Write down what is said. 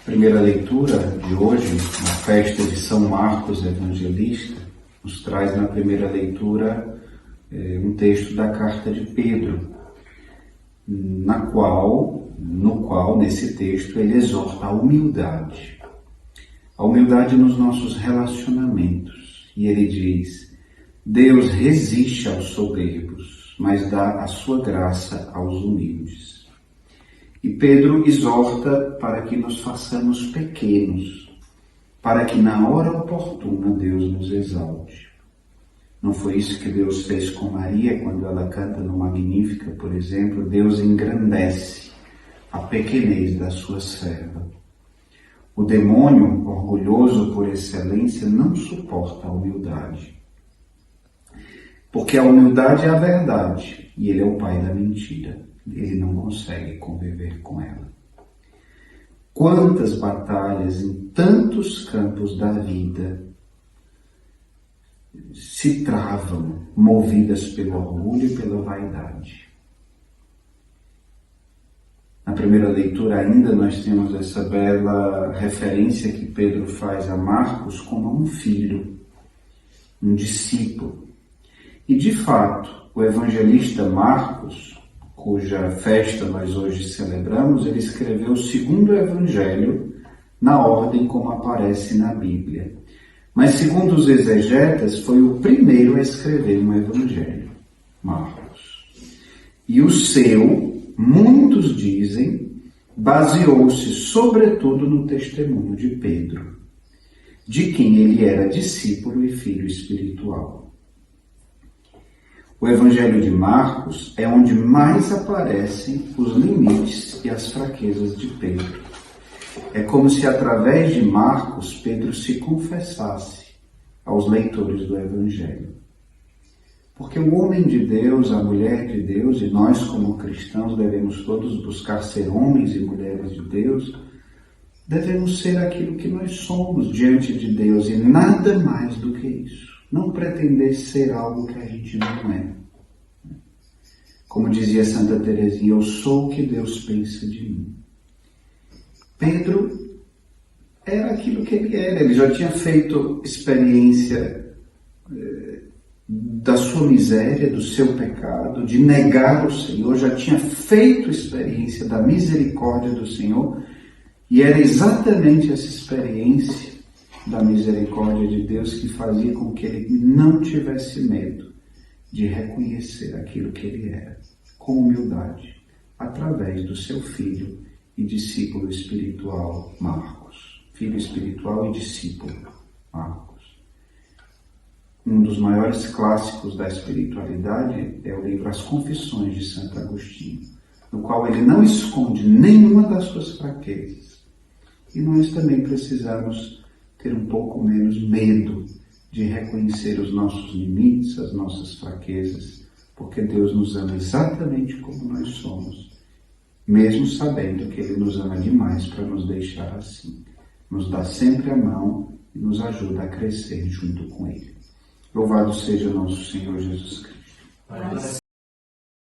primeira leitura de hoje, na festa de São Marcos Evangelista, nos traz na primeira leitura um texto da carta de Pedro, no qual, nesse texto, ele exorta a humildade nos nossos relacionamentos. E ele diz: Deus resiste aos soberbos, mas dá a sua graça aos humildes. E Pedro exorta para que nos façamos pequenos, para que na hora oportuna Deus nos exalte. Não foi isso que Deus fez com Maria quando ela canta no Magnífica, por exemplo? Deus engrandece a pequenez da sua serva. O demônio, orgulhoso por excelência, não suporta a humildade. Porque a humildade é a verdade e ele é o pai da mentira. Ele não consegue conviver com ela. Quantas batalhas em tantos campos da vida se travam, movidas pelo orgulho e pela vaidade. Na primeira leitura ainda nós temos essa bela referência que Pedro faz a Marcos como um filho, um discípulo. E de fato, o evangelista Marcos, cuja festa nós hoje celebramos, ele escreveu o segundo evangelho na ordem como aparece na Bíblia. Mas, segundo os exegetas, foi o primeiro a escrever um evangelho, Marcos. E o seu, muitos dizem, baseou-se sobretudo no testemunho de Pedro, de quem ele era discípulo e filho espiritual. O Evangelho de Marcos é onde mais aparecem os limites e as fraquezas de Pedro. É como se através de Marcos, Pedro se confessasse aos leitores do Evangelho. Porque o homem de Deus, a mulher de Deus, e nós como cristãos devemos todos buscar ser homens e mulheres de Deus, devemos ser aquilo que nós somos diante de Deus e nada mais do que isso. Não pretender ser algo que a gente não é. Como dizia Santa Teresinha, eu sou o que Deus pensa de mim. Pedro era aquilo que ele era. Ele já tinha feito experiência da sua miséria, do seu pecado, de negar o Senhor. Já tinha feito experiência da misericórdia do Senhor. E era exatamente essa experiência da misericórdia de Deus que fazia com que ele não tivesse medo de reconhecer aquilo que ele era, com humildade, através do seu filho e discípulo espiritual Marcos. Filho espiritual e discípulo Marcos. Um dos maiores clássicos da espiritualidade é o livro As Confissões de Santo Agostinho, no qual ele não esconde nenhuma das suas fraquezas. E nós também precisamos ter um pouco menos medo de reconhecer os nossos limites, as nossas fraquezas, porque Deus nos ama exatamente como nós somos, mesmo sabendo que Ele nos ama demais para nos deixar assim. Nos dá sempre a mão e nos ajuda a crescer junto com Ele. Louvado seja nosso Senhor Jesus Cristo.